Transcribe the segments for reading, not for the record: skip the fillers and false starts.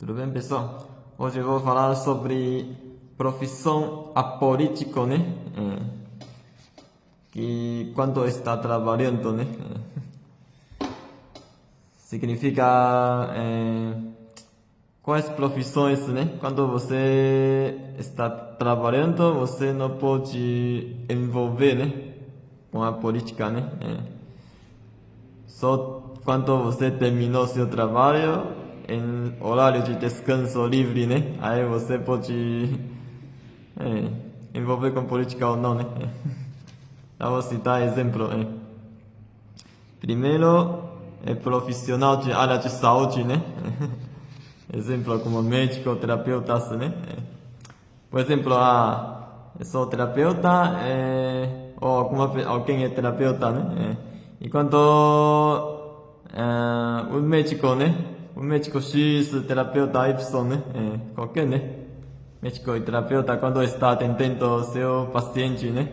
Tudo bem, pessoal? Hoje eu vou falar sobre profissão apolítico, né? Que quando está trabalhando, né? Significa quais profissões, né? Quando você está trabalhando, você não pode envolver, né? Com a política, né? Só quando você terminou seu trabalho, em horário de descanso livre, né? Aí você pode envolver com política ou não, né? Eu vou citar exemplo. Primeiro, é profissional de área de saúde, né? Exemplo como médico, terapeutas, né? Por exemplo, eu sou terapeuta, ou alguém é terapeuta, né? E quando um médico, né? Um médico X, terapeuta Y, né? Qualquer, né? Médico e terapeuta, quando está atendendo seu paciente, né?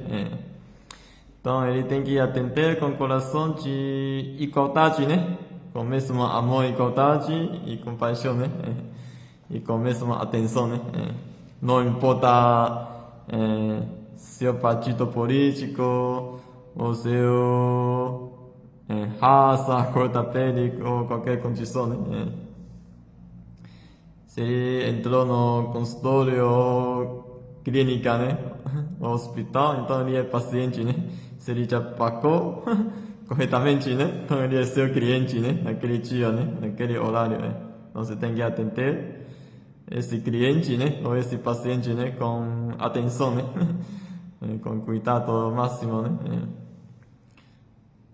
Então ele tem que atender com coração de igualdade, né? Com o mesmo amor, igualdade e compaixão, né? E com a mesma atenção, né? Não importa seu partido político, ou seu raça, cor da pele, ou qualquer condição, né? Se ele entrou no consultório ou clínica, né? No hospital, então ele é paciente, né? Se ele já pagou corretamente, né? Então ele é seu cliente, né? Naquele dia, né? Naquele horário, né? Então você tem que atender esse cliente, né? Ou esse paciente, né? Com atenção, né? Com cuidado máximo, né?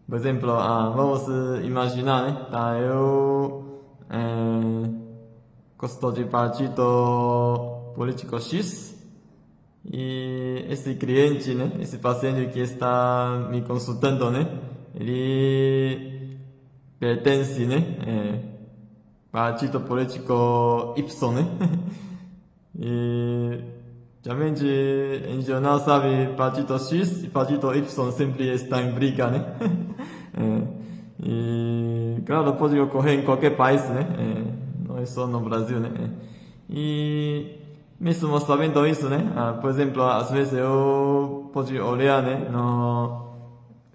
Por exemplo, vamos imaginar, né? Eu gosto de partido político X e esse cliente, né? Esse paciente que está me consultando, né? Ele pertence, né? Partido político Y, né? E geralmente em jornal sabe partido X e partido Y sempre está em briga, né? E claro, pode ocorrer em qualquer país, né? Não é só no Brasil, né? E mesmo sabendo isso, né? Por exemplo, às vezes eu posso olhar, né? No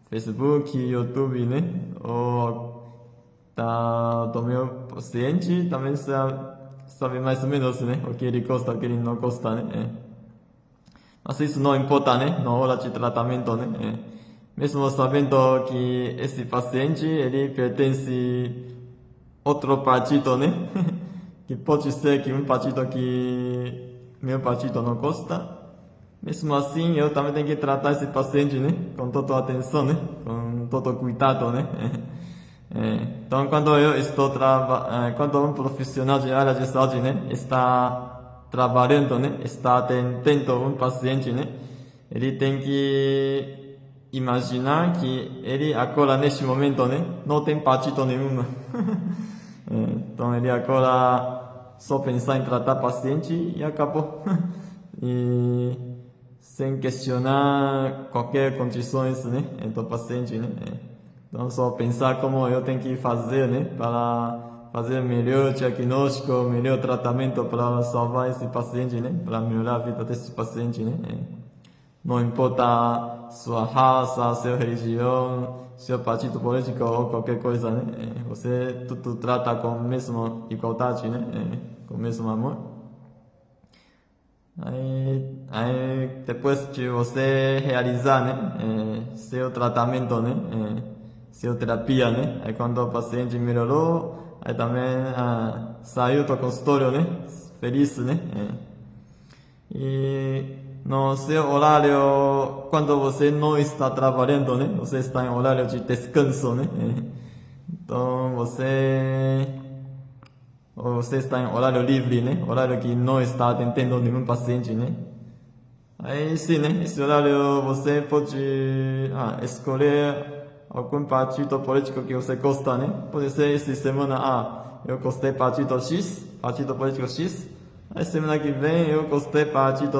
Facebook, YouTube, né? Ou do meu paciente também sabe mais ou menos, né? O que ele gosta, o que ele não gosta, né? Mas isso não importa, né? Na hora de tratamento, né? Mesmo sabendo que esse paciente, ele pertence a outro partido, né? Que pode ser que um partido que meu partido não gosta. Mesmo assim, eu também tenho que tratar esse paciente, né? Com toda a atenção, né? Com todo o cuidado, né? Então, quando eu estou quando um profissional de área de saúde, né? Está trabalhando, né? Está atendendo um paciente, né? Ele tem que imaginar que ele agora neste momento, né? Não tem partido nenhum. Então ele agora só pensar em tratar paciente e acabou. E sem questionar qualquer condições, né? Do paciente, né? Então só pensar como eu tenho que fazer, né? Para fazer melhor diagnóstico, melhor tratamento para salvar esse paciente, né? Para melhorar a vida desse paciente, né? Não importa sua raça, sua religião, seu partido político ou qualquer coisa, né? Você tudo trata com a mesma igualdade, né? Com o mesmo amor. Aí depois de você realizar, né? Seu tratamento, né? Seu terapia, né? Aí quando o paciente melhorou, aí também saiu do consultório, né? Feliz, né? E no seu horário, quando você não está trabalhando, né? Você está em horário de descanso, né? Então você está em horário livre, né? Horário que não está atendendo nenhum paciente, né? Aí sim, né? Esse horário você pode escolher algum partido político que você gosta, né? Pode ser essa semana, eu gostei partido X, partido político X. Aí semana que vem eu gostei partido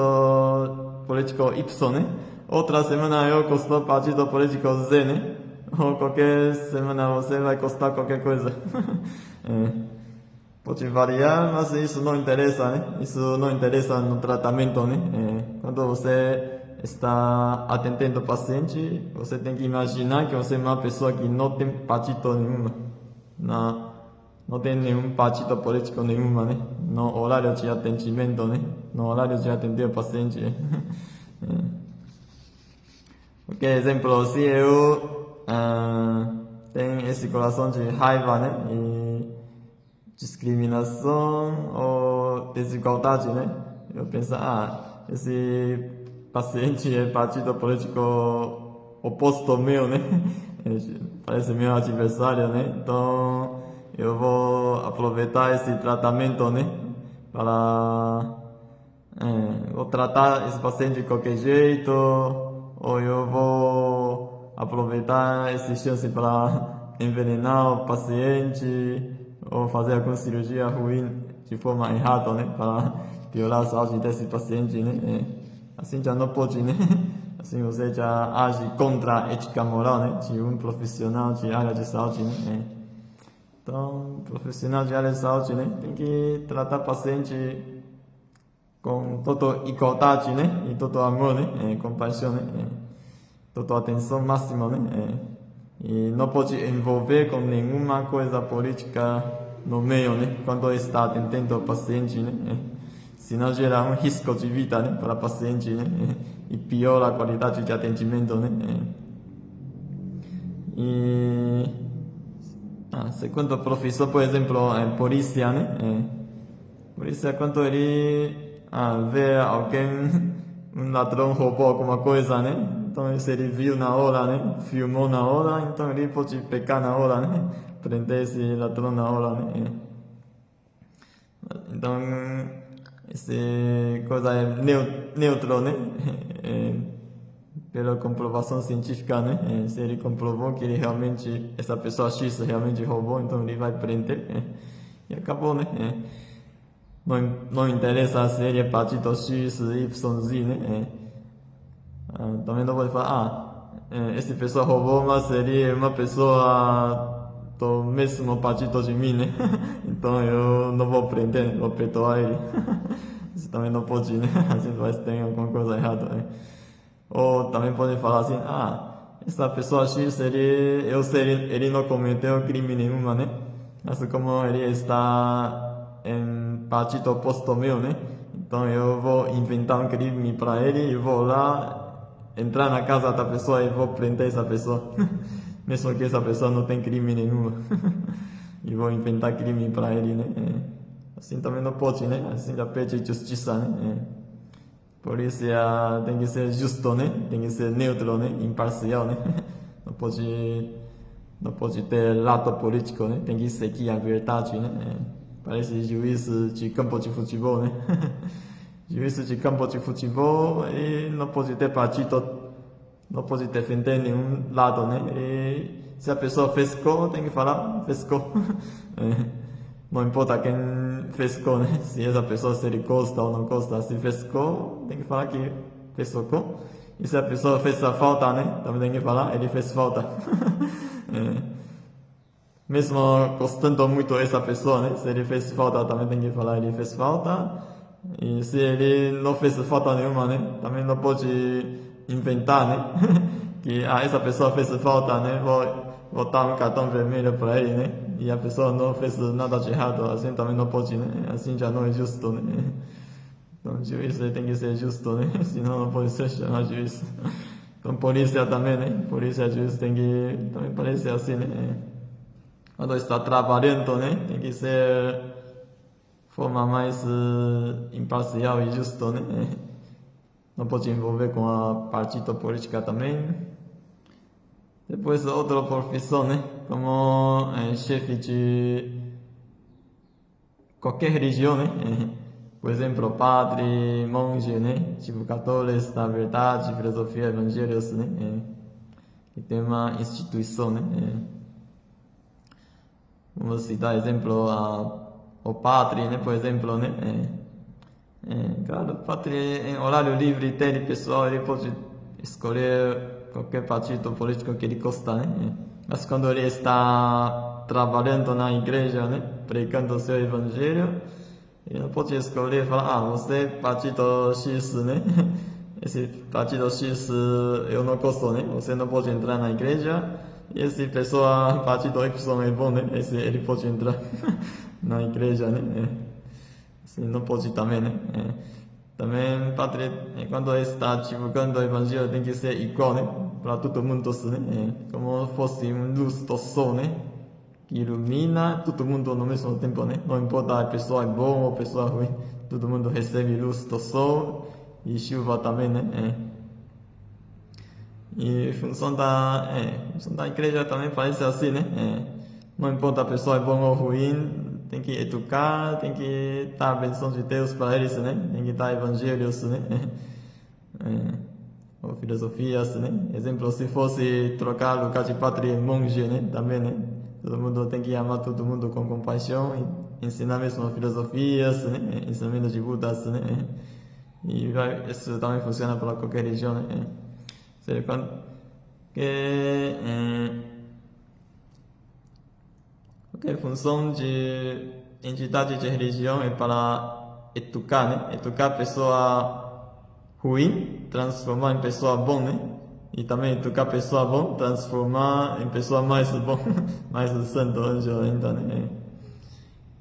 político Y, né? Outra semana eu gostou partido político Z, né? Ou qualquer semana você vai gostar qualquer coisa. pode variar, mas isso não interessa, né? Isso não interessa no tratamento, né? Quando você está atendendo o paciente, você tem que imaginar que você é uma pessoa que não tem partido nenhuma, não tem nenhum partido político nenhuma, né? No horário de atendimento, né? No horário de atender o paciente. Porque, exemplo, se eu tenho esse coração de raiva, né? E discriminação ou desigualdade, né? Eu penso, esse paciente é partido político oposto ao meu, né? Parece meu adversário, né? Então, eu vou aproveitar esse tratamento, né? Para vou tratar esse paciente de qualquer jeito, ou eu vou aproveitar essa chance para envenenar o paciente, ou fazer alguma cirurgia ruim de forma errada, né? Para piorar a saúde desse paciente, né? Assim já não pode, né? Assim você já age contra a ética moral, né? De um profissional de área de saúde, né? Então, profissional de área de saúde, né? Tem que tratar o paciente com toda igualdade, né? E todo amor, né? Compaixão, né? Toda atenção máxima, né? E não pode envolver com nenhuma coisa política no meio, né? Quando está atendendo o paciente, né? Senão gera um risco de vida, né? Para o paciente, né? E piora a qualidade de atendimento, né? E segundo professor, por exemplo, polícia, né? Polícia, quando ele vê alguém, um ladrão roubou alguma coisa, né? Então, se ele viu na hora, né? Filmou na hora, então ele pode pegar na hora, né? Prender esse ladrão na hora, né? Então, essa coisa é neutro, né? Pela comprovação científica, né? Se ele comprovou que ele realmente, essa pessoa X realmente roubou, então ele vai prender, e acabou, né? Não interessa se ele é partido X, Y, Z, né? Também não pode falar, essa pessoa roubou, mas ele é uma pessoa do mesmo partido de mim, né? Então eu não vou prender, vou perdoar ele. Isso também não pode, né? Assim vai ter alguma coisa errada, né? Ou também pode falar assim, essa pessoa X, eu sei, ele não cometeu crime nenhuma, né? Mas como ele está em partido oposto ao meu, né? Então eu vou inventar um crime para ele e vou lá entrar na casa da pessoa e vou prender essa pessoa. Mesmo que essa pessoa não tem crime nenhum. E vou inventar crime para ele, né? Assim também não pode, né? Assim já pede justiça, né? Polícia tem que ser justo, né? Tem que ser neutro, né? Imparcial, né? Não pode ter lado político, né? Tem que seguir a verdade, né? Parece juiz de campo de futebol, né? Juiz de campo de futebol e não pode ter partido, não pode defender nenhum lado, né? E se a pessoa fez gol, tem que falar, fez gol. Não importa quem fez gol, né? Se essa pessoa se ele gosta ou não gosta, se fez gol, tem que falar que fez o gol. E se a pessoa fez a falta, né? Também tem que falar, ele fez falta. Mesmo gostando muito dessa pessoa, né? Se ele fez falta, também tem que falar, ele fez falta. E se ele não fez falta nenhuma, né? Também não pode inventar, né? Que essa pessoa fez falta, né? Vou dar um cartão vermelho para ele, né? E a pessoa não fez nada de errado, assim também não pode, né? Assim já não é justo, né? Então, o juiz tem que ser justo, né? Senão não pode ser chamado juiz. Então, polícia também, né? Polícia, juiz tem que também parecer assim, né? Quando está trabalhando, né? Tem que ser forma mais imparcial e justo, né? Não pode envolver com a partido política também. Depois outra profissão, né? Como chefe de qualquer religião, né? Por exemplo, padre, monge, né? Divulgadores da verdade, filosofia, evangelhos, né? Que tem uma instituição, né? Vamos citar exemplo o padre, né? Por exemplo, né? Claro, o padre em horário livre dele, pessoal, ele pode escolher qualquer partido político que ele gosta, né? Mas quando ele está trabalhando na igreja, né? Pregando o seu evangelho. E não pode escolher e falar, você é partido X, né? Esse partido X eu não gosto, né? Você não pode entrar na igreja. E esse pessoa, partido Y é bom, né? Ele pode entrar na igreja, né? Assim, não pode também, né? Também, padre, quando está divulgando o evangelho, tem que ser igual, né? Para todo mundo, né? Como fosse uma luz do sol, né? Que ilumina todo mundo no mesmo tempo, né? Não importa a pessoa é boa ou a pessoa é ruim, todo mundo recebe luz do sol e chuva também, né? E a função da igreja também parece assim, né? Não importa a pessoa é boa ou ruim, tem que educar, tem que dar a benção de Deus para eles, né? Tem que dar evangelhos, né? Ou filosofias, né? Exemplo, se fosse trocar lugar de padre e monge, né? Também, né? Todo mundo tem que amar todo mundo com compaixão e ensinar mesmo filosofias, né? Ensinamento de Budas, né? E isso também funciona para qualquer religião, né? A função de entidade de religião é para educar, né? Educar a pessoa ruim, transformar em pessoa boa, né? E também educar a pessoa boa, transformar em pessoa mais bom, mais santo, anjo ainda, né?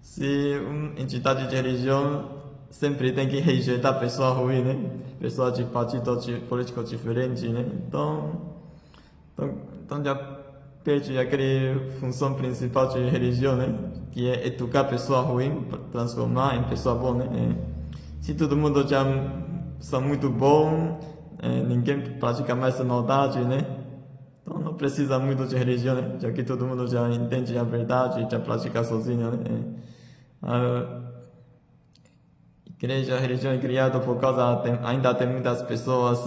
Se uma entidade de religião sempre tem que rejeitar a pessoa ruim, né? Pessoa de partido político diferente, né? Então já perde aquela função principal de religião, né? Que é educar a pessoa ruim, transformar em pessoa boa, né? Se todo mundo já são muito bom, ninguém pratica mais maldade, né? Então não precisa muito de religião, né? Já que todo mundo já entende a verdade, já pratica sozinho, né? A religião é criada por causa ainda tem muitas pessoas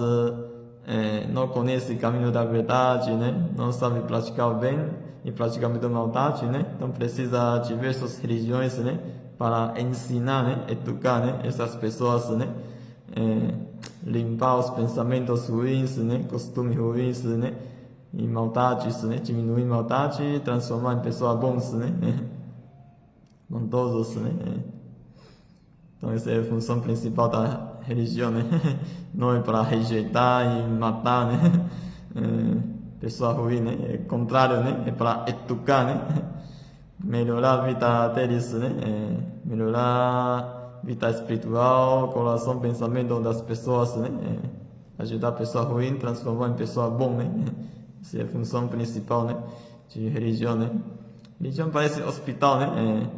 não conhecem o caminho da verdade, né? Não sabem praticar o bem e praticam muito maldade, né? Então precisa de diversas religiões, né? Para ensinar, né? Educar, né? Essas pessoas, né? Limpar os pensamentos ruins, né? Costumes ruins, né? E maldades, né? Diminuir maldade e transformar em pessoas bons, né? Bondosos, né? Então essa é a função principal da religião, né? Não é para rejeitar e matar, né? Pessoa ruim, né? É contrário, né? É para educar, né? Melhorar a vida deles, né? Melhorar a vida espiritual, coração, pensamento das pessoas, né? Ajudar a pessoa ruim, transformar em pessoa bom, né? Essa é a função principal, né? De religião, né? Religião parece hospital, né?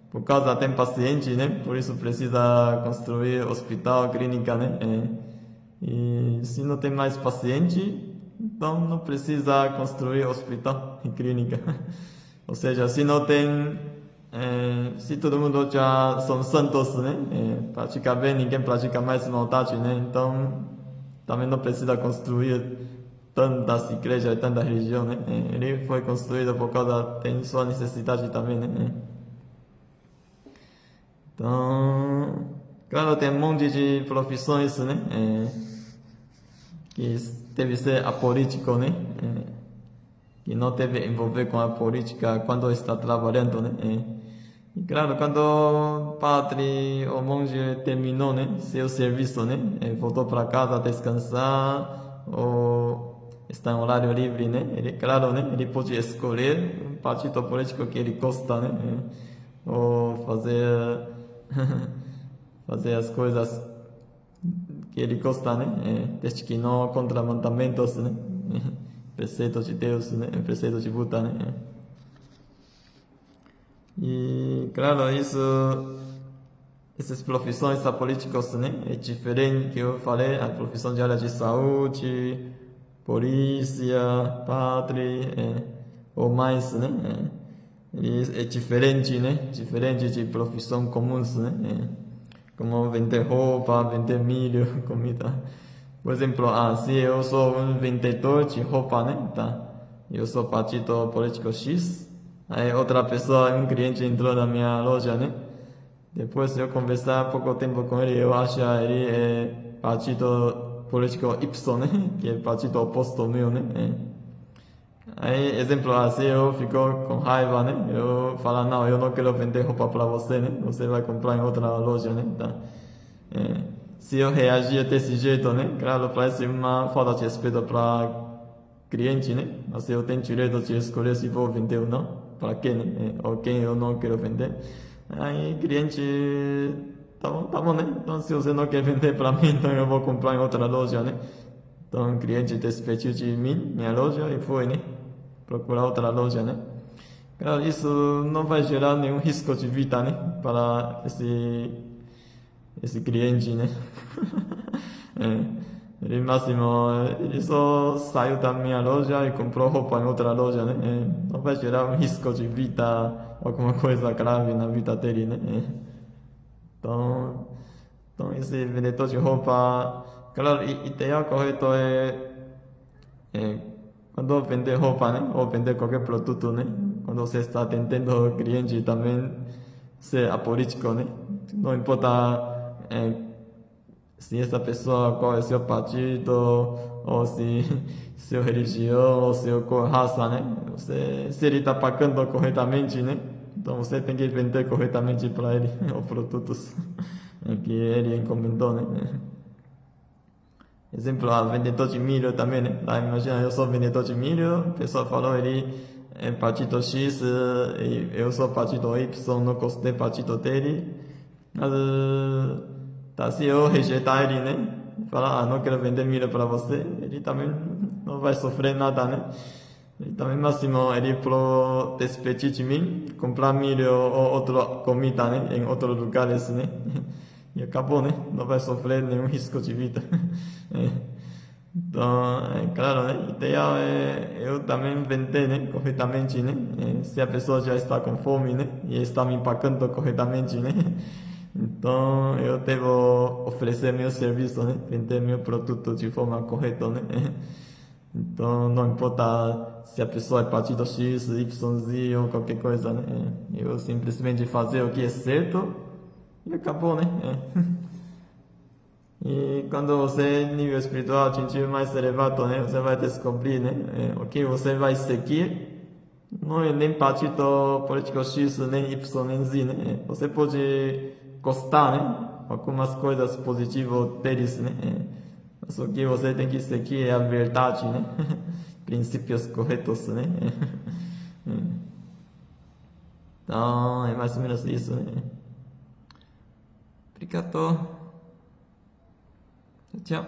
Por causa tem paciente, né? Por isso precisa construir hospital, clínica, né? E se não tem mais paciente, então não precisa construir hospital e clínica. Ou seja, se não tem, se todo mundo já são santos, né? Pratica bem, ninguém pratica mais maldade, né? Então também não precisa construir tantas igrejas e tanta religião, né? Ele foi construído por causa tem sua necessidade também, né? Então, claro, tem um monte de profissões, né? Que deve ser apolítico, né? Que não deve envolver com a política quando está trabalhando, né? E claro, quando o padre ou monge terminou, né? Seu serviço, né? Voltou para casa descansar ou está em horário livre, né? Claro, né? Ele pode escolher um partido político que ele gosta, né? Ou fazer as coisas que ele gosta, né? Desde que não contra mandamentos, né? Preceitos de Deus, né? Preceitos de Buda, né? E claro, essas profissões políticas, né? É diferente que eu falei, a profissão de área de saúde, polícia, padre, ou mais, né? É diferente, né? Diferente de profissão comuns, né? Como vender roupa, vender milho, comida. Por exemplo, se eu sou um vendedor de roupa, né? Tá? Eu sou partido político X. Aí outra pessoa, um cliente entrou na minha loja, né? Depois eu conversar pouco tempo com ele, eu acho que ele é partido político Y, né? Que é partido oposto ao meu, né? Aí, exemplo, se eu fico com raiva, né? Eu falo, não, eu não quero vender roupa para você, né? Você vai comprar em outra loja, né? Tá? Se eu reagir desse jeito, né? Claro, parece uma falta de respeito para cliente, né? Mas eu tenho direito de escolher se vou vender ou não. Para quem, né? Ou quem eu não quero vender. Aí, cliente, tá bom, né? Então, se você não quer vender para mim, então eu vou comprar em outra loja, né? Então, o cliente despediu de mim, minha loja, e foi, né? Procurar outra loja, né? Claro, isso não vai gerar nenhum risco de vida, né? Para esse cliente, né? Ele máximo, ele só saiu da minha loja e comprou roupa em outra loja, né? Não vai gerar um risco de vida, alguma coisa grave na vida dele, né? Então, então esse vendedor de roupa, claro, ideal correto é quando vender roupa, né? Ou vender qualquer produto, né? Quando você está atendendo o cliente também ser apolítico, né? Não importa se essa pessoa, qual é seu partido, ou se sua religião, ou sua cor, raça, né? Se ele está pagando corretamente, né? Então você tem que vender corretamente para ele os produtos que ele encomendou, né? Exemplo, vendedor de milho também, né? Lá, imagina, eu sou vendedor de milho, a pessoa falou ele é partido X, e eu sou partido Y, não gostei do partido dele. Mas, tá, se eu rejeitar ele, né? Falar, não quero vender milho para você, ele também não vai sofrer nada, né? Ele também, máximo, ele pro despedir de mim, comprar milho ou outra comida, né? Em outros lugares, né? E acabou, né? Não vai sofrer nenhum risco de vida. Então, claro, né? Ideal é eu também vender, né? Corretamente, né? Se a pessoa já está com fome, né? E está me pagando corretamente, né? Então, eu devo oferecer meu serviço, né? Vender meu produto de forma correta, né? Então, não importa se a pessoa é partido X, Y, Z ou qualquer coisa, né? Eu simplesmente fazer o que é certo e acabou, né? E quando você, nível espiritual, atingir mais elevado, né? Você vai descobrir, né? O que você vai seguir. Não é nem partido político X, nem Y, nem Z, né? Você pode gostar, né? Algumas coisas positivas deles, né? Mas o que você tem que seguir é a verdade, né? Princípios corretos, né? Então, é mais ou menos isso, né? Obrigado. Tchau.